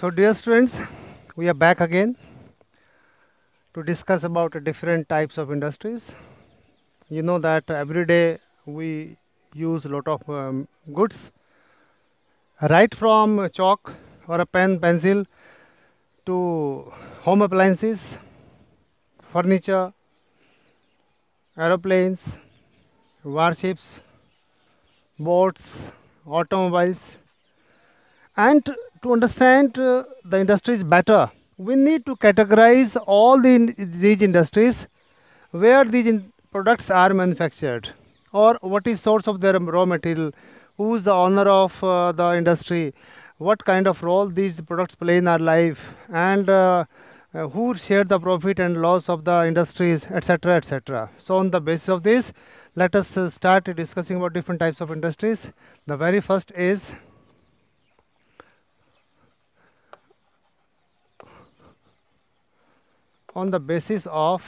So dear students, we are back again to discuss about different types of industries. You know that every day we use a lot of goods, right from chalk or a pen, pencil to home appliances, furniture, aeroplanes, warships, boats, automobiles. And to understand the industries better, we need to categorize all these industries, where these products are manufactured, or what is source of their raw material, who is the owner of the industry, what kind of role these products play in our life, and who share the profit and loss of the industries, etc., etc. So on the basis of this, let us start discussing about different types of industries. The very first is on the basis of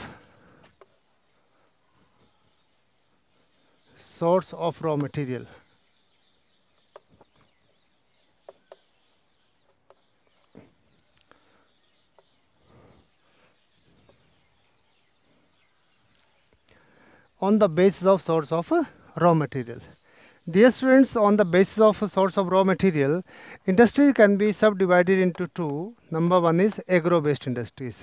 source of raw material. On the basis of source of raw material. Dear students, on the basis of a source of raw material, industry can be subdivided into two. Number one is agro-based industries.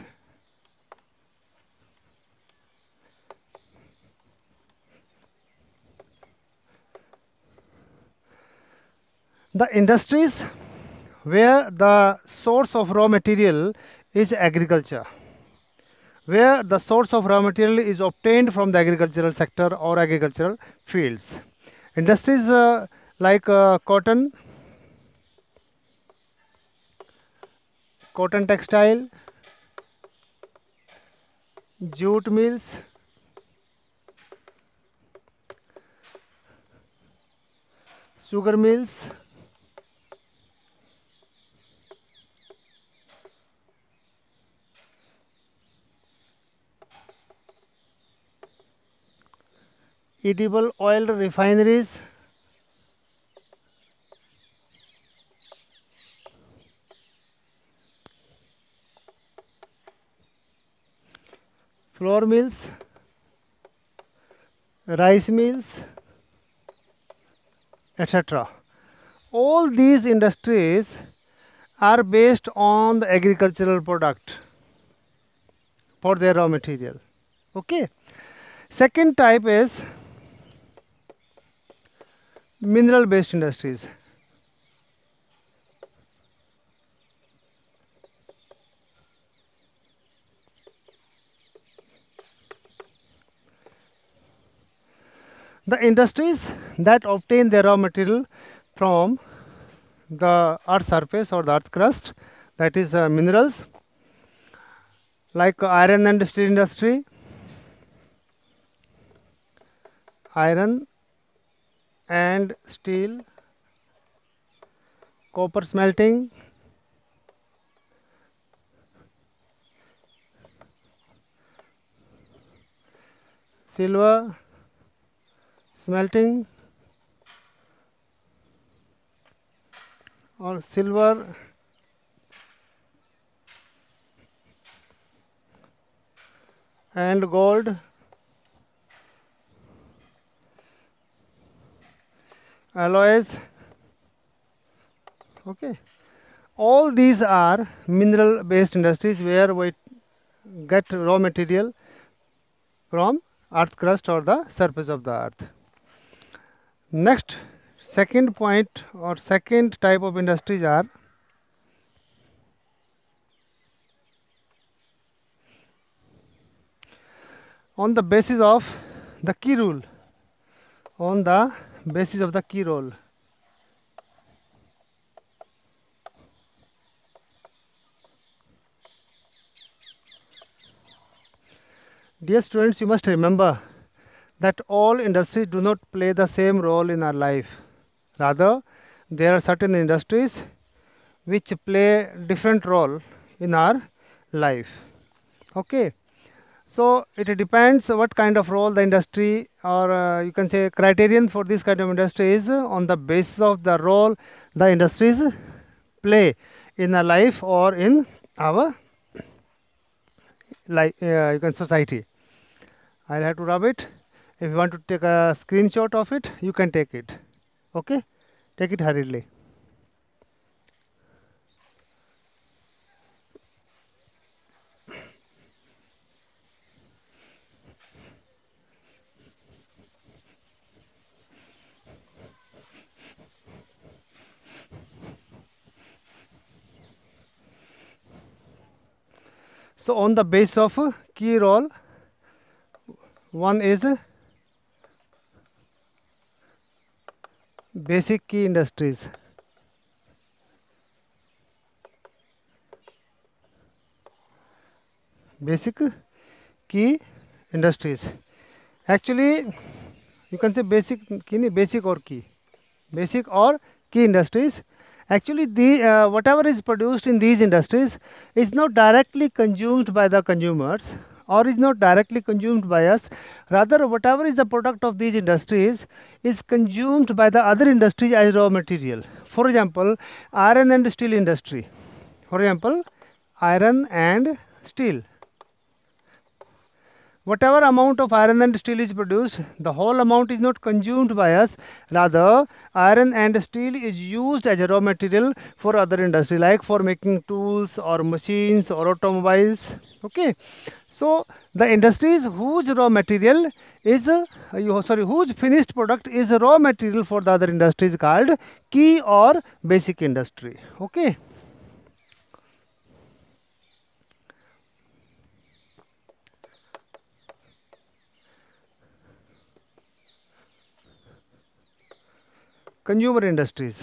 The industries where the source of raw material is agriculture, where the source of raw material is obtained from the agricultural sector or agricultural fields. Industries like cotton textile, jute mills, sugar mills, edible oil refineries, flour mills, rice mills, etc. All these industries are based on the agricultural product for their raw material. Okay. Second type is mineral based industries. The industries that obtain their raw material from the earth surface or the earth crust, that is minerals, like iron and steel industry, iron and steel, copper smelting, silver smelting or silver and gold, alloys. Okay, all these are mineral based industries where we get raw material from earth crust or the surface of the earth. Next, second point or second type of industries are on the basis of the key rule, on the basis of the key role. Dear students, you must remember that all industries do not play the same role in our life. Rather, there are certain industries which play different role in our life. Okay. So it depends what kind of role the industry, or you can say criterion for this kind of industry is on the basis of the role the industries play in a life or in our life, you can society. I'll have to rub it. If you want to take a screenshot of it, you can take it. Okay, take it hurriedly. So on the base of key role, one is basic key industries. Basic key industries. Actually, you can say basic key, basic or key, basic or key industries. Actually, the whatever is produced in these industries is not directly consumed by the consumers or is not directly consumed by us. Rather, whatever is the product of these industries is consumed by the other industries as raw material. For example, iron and steel industry. For example, iron and steel. Whatever amount of iron and steel is produced, the whole amount is not consumed by us. Rather, iron and steel is used as a raw material for other industry, like for making tools or machines or automobiles. Okay, so the industries whose raw material is whose finished product is a raw material for the other industries called key or basic industry. Okay. Consumer industries.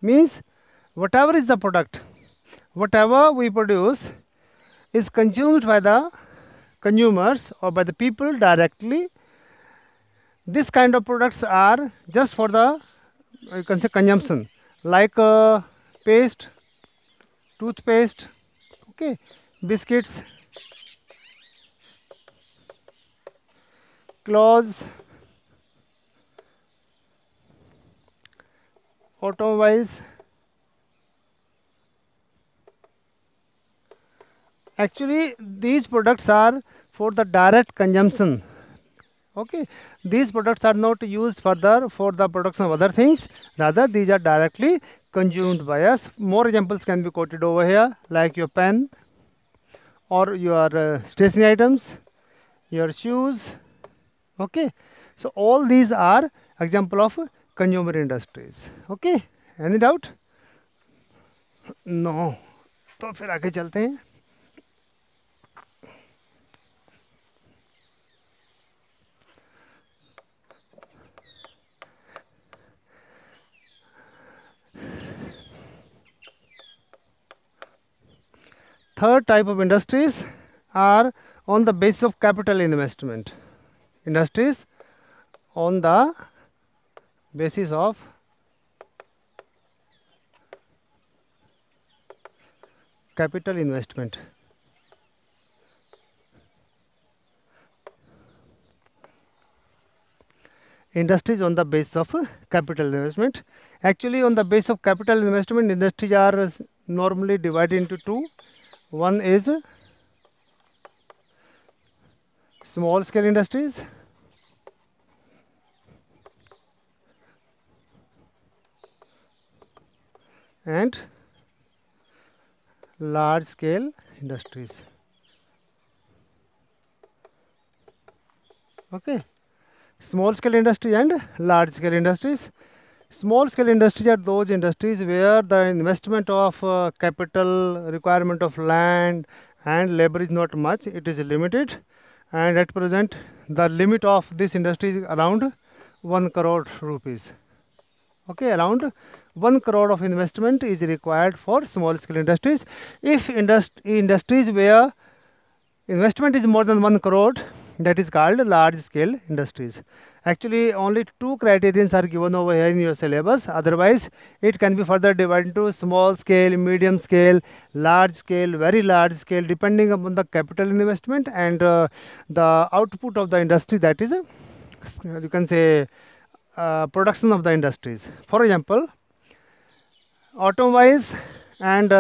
Means whatever is the product, whatever we produce is consumed by the consumers or by the people directly. This kind of products are just for the, you can say, consumption, like paste, toothpaste, okay, biscuits, clothes, automobiles. Actually, these products are for the direct consumption. Okay, these products are not used further for the production of other things. Rather, these are directly consumed by us. More examples can be quoted over here, like your pen or your stationery items, your shoes. Okay, so all these are example of consumer industries. Okay, any doubt? No. तो फिर आगे चलते हैं. Third type of industries are on the basis of capital investment. Industries on the basis of capital investment. Industries on the basis of capital investment. Actually, on the basis of capital investment, industries are normally divided into two. One is small scale industries and large scale industries. Okay, small scale industry and large scale industries. Small scale industries are those industries where the investment of capital, requirement of land and labor is not much, it is limited, and at present the limit of this industry is around 1 crore rupees. Okay, around 1 crore of investment is required for small scale industries. If industries where investment is more than 1 crore, that is called large scale industries. Actually, only two criterions are given over here in your syllabus. Otherwise, it can be further divided into small scale, medium scale, large scale, very large scale, depending upon the capital investment and the output of the industry. That is, you can say, production of the industries. For example, automobiles and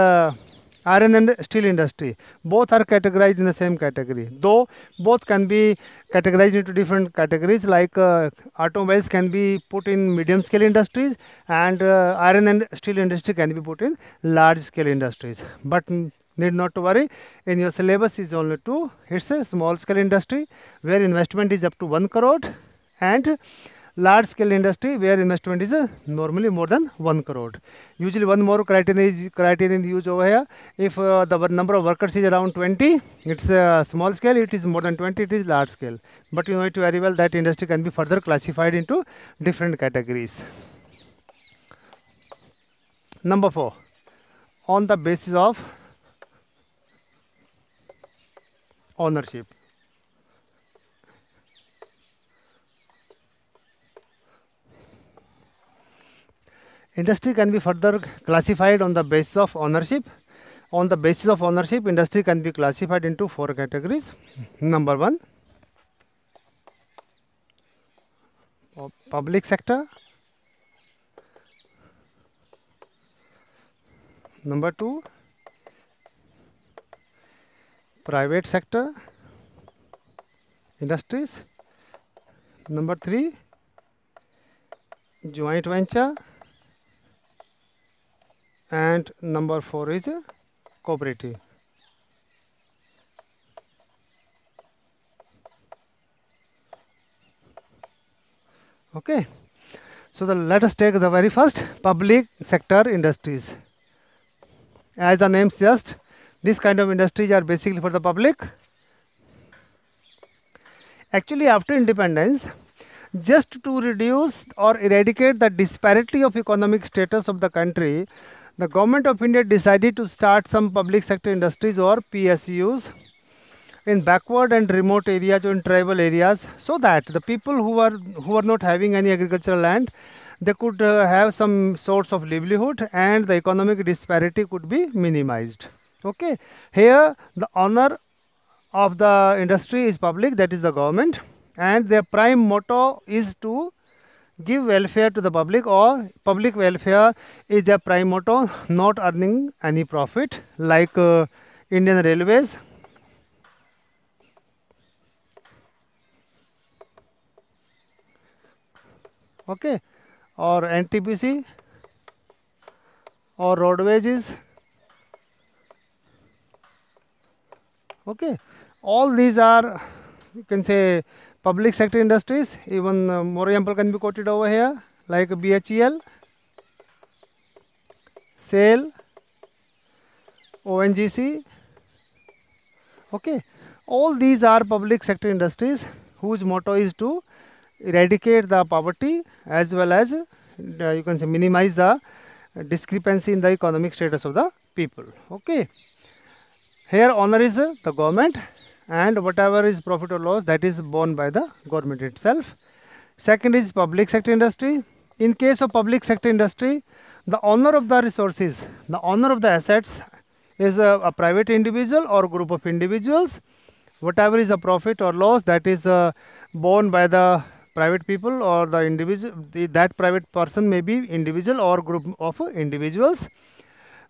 iron and steel industry, both are categorized in the same category, though both can be categorized into different categories. Like automobiles can be put in medium scale industries, and iron and steel industry can be put in large scale industries. But need not to worry, in your syllabus is only two. It's a small scale industry where investment is up to 1 crore, and large scale industry where investment is normally more than 1 crore. Usually one more criterion is used over here. If the number of workers is around 20, it's a small scale. It is more than 20, it is large scale. But you know it very well that industry can be further classified into different categories. Number 4, on the basis of ownership. Industry can be further classified on the basis of ownership. On the basis of ownership, industry can be classified into 4 categories. Number 1, public sector. Number 2, private sector industries. Number 3, joint venture. And number 4 is cooperative. Okay, so let us take the very first, public sector industries. As the name suggests, this kind of industries are basically for the public. Actually, after independence, just to reduce or eradicate the disparity of economic status of the country, the government of India decided to start some public sector industries or PSUs in backward and remote areas or in tribal areas, so that the people who are not having any agricultural land, they could have some source of livelihood, and the economic disparity could be minimized. Okay, here the owner of the industry is public, that is the government, and their prime motto is to give welfare to the public, or public welfare is their prime motto, not earning any profit, like Indian Railways. Okay, or NTPC, or roadways. Okay, all these are, you can say, public sector industries. Even more example can be quoted over here, like BHEL, SAIL, ONGC. Okay, all these are public sector industries whose motto is to eradicate the poverty, as well as you can say minimize the discrepancy in the economic status of the people. Okay, here owner is the government, and whatever is profit or loss, that is borne by the government itself. Second is public sector industry. In case of public sector industry, the owner of the resources, the owner of the assets is a private individual or group of individuals. Whatever is the profit or loss, that is borne by the private people or the individual. That private person may be individual or group of individuals.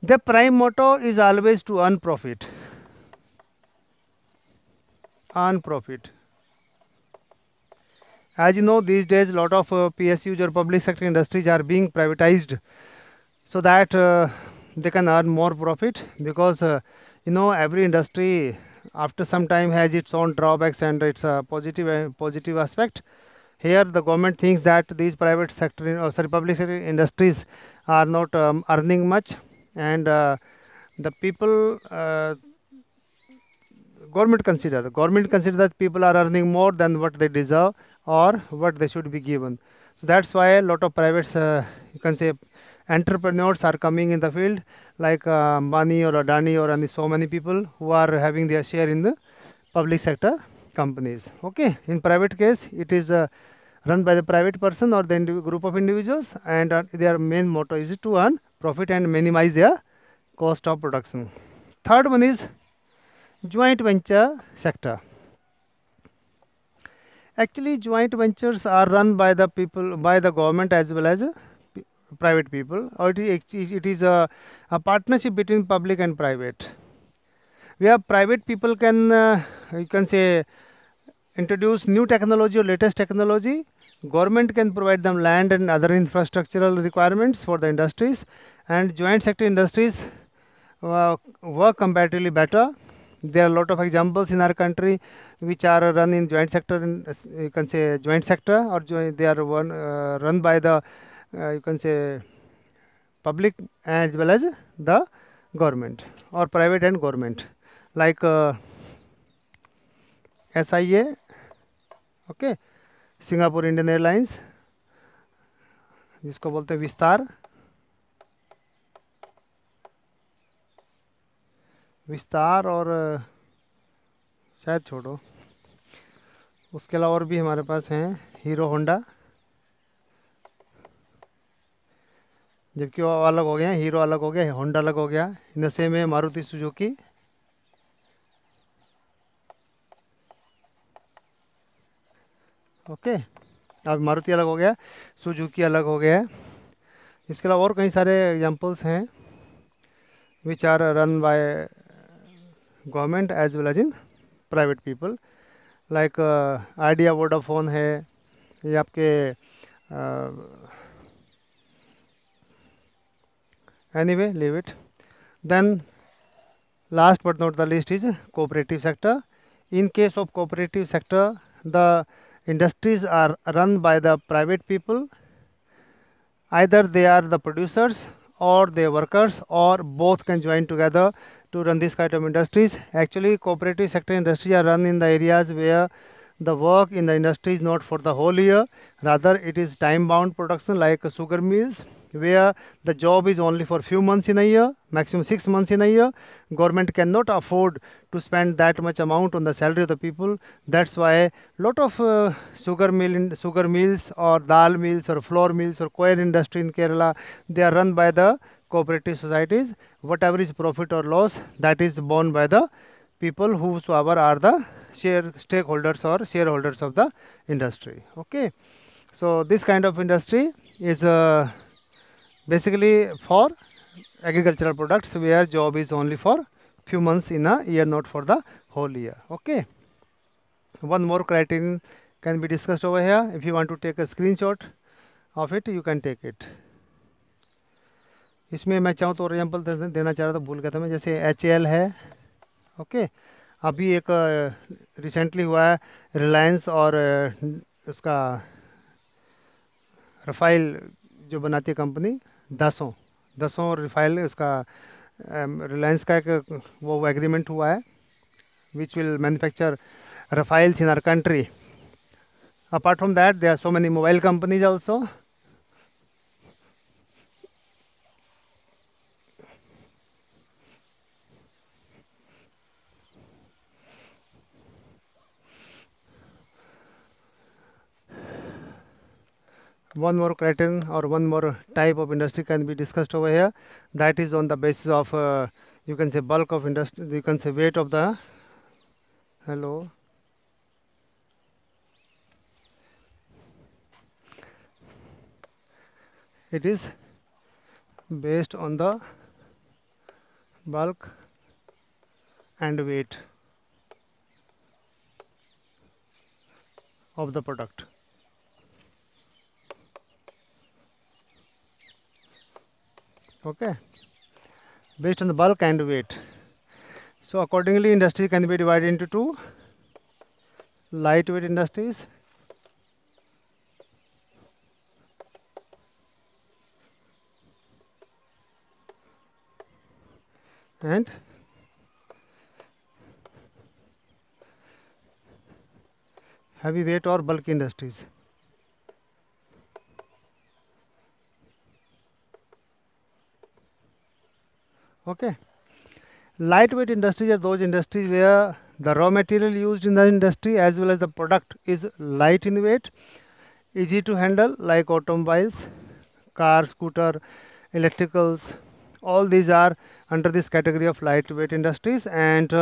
The prime motto is always to earn profit. Earn profit. As you know, these days a lot of PSUs or public sector industries are being privatized, so that they can earn more profit, because you know, every industry after some time has its own drawbacks and its positive aspect. Here the government thinks that these private sector or public sector industries are not earning much, and the people government consider that people are earning more than what they deserve or what they should be given. So that's why a lot of private you can say entrepreneurs are coming in the field, like Ambani or Adani or so many people who are having their share in the public sector companies. Okay, in private case it is run by the private person or the group of individuals, and their main motto is to earn profit and minimize their cost of production. Third one is joint venture sector. Actually, joint ventures are run by the people, by the government as well as private people, or it is a partnership between public and private. Where private people can, you can say, introduce new technology or latest technology. Government can provide them land and other infrastructural requirements for the industries, and joint sector industries work comparatively better. There are a lot of examples in our country which are run in joint sector, you can say joint sector, or they are run by the, you can say, public as well as the government, or private and government, like SIA, okay, Singapore Indian airlines, जिसको बोलते हैं विस्तार, विस्तार, और शायद छोड़ो, उसके अलावा और भी हमारे पास हैं हीरो होंडा, जबकि वो अलग हो गया, हीरो अलग हो गया, होंडा अलग हो गया। इन द सेम है मारुति सुजुकी, ओके, अब मारुति अलग हो गया, सुजुकी अलग हो गया है। इसके अलावा और कई सारे एग्जांपल्स हैं which are run by government as well as in private people, like Idea Vodafone है, ये आपके anyway, leave it. Then last but not the least is cooperative sector. In case of cooperative sector, the industries are run by the private people. Either they are the producers or they are workers, or both can join together to run this kind of industries. Actually, cooperative sector industries are run in the areas where the work in the industry is not for the whole year, rather it is time bound production, like sugar mills, where the job is only for few months in a year, maximum 6 months in a year. Government cannot afford to spend that much amount on the salary of the people. That's why lot of sugar mills or dal mills or flour mills or coir industry in Kerala, they are run by the cooperative societies. Whatever is profit or loss, that is borne by the people whosoever are the stakeholders or shareholders of the industry. Okay, so this kind of industry is basically for agricultural products, where job is only for few months in a year, not for the whole year. Okay, one more criterion can be discussed over here. If you want to take a screenshot of it, you can take it. इसमें मैं चाहूँ तो example देना चाह रहा था, भूल गया था मैं, जैसे HAL है, ओके, अभी एक रिसेंटली हुआ है, रिलायंस और उसका रफ़ाइल जो बनाती है कंपनी, दसों रफ़ाइल, उसका रिलायंस का एक वो एग्रीमेंट हुआ है, which will manufacture rifles in our country. Apart from that, there are so many mobile companies also. One more criterion or one more type of industry can be discussed over here. That is on the basis of you can say bulk of industry, you can say weight of the, hello, it is based on the bulk and weight of the product. Okay, based on the bulk and weight. So accordingly, industry can be divided into two: lightweight industries and heavyweight or bulk industries. Okay, lightweight industries are those industries where the raw material used in the industry as well as the product is light in weight, easy to handle, like automobiles, car, scooter, electricals. All these are under this category of lightweight industries. And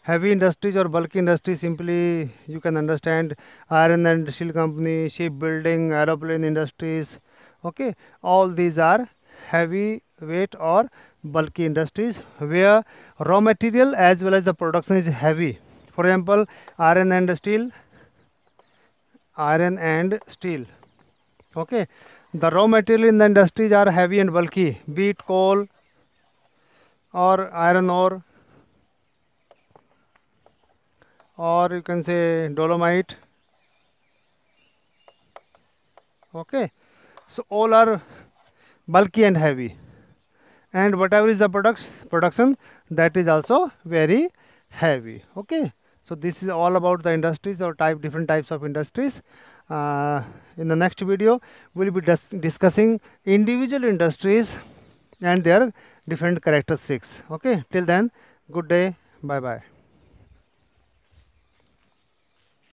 heavy industries or bulky industries, simply you can understand iron and steel company, shipbuilding, aeroplane industries. Okay, all these are heavy weight or bulky industries where raw material as well as the production is heavy. For example, iron and steel. Okay, the raw material in the industries are heavy and bulky, be it coal or iron ore, or you can say dolomite. Okay, so all are bulky and heavy, and whatever is the production, that is also very heavy. Okay, so this is all about the industries or different types of industries. In the next video we'll be discussing individual industries and their different characteristics. Okay, till then, good day, bye bye.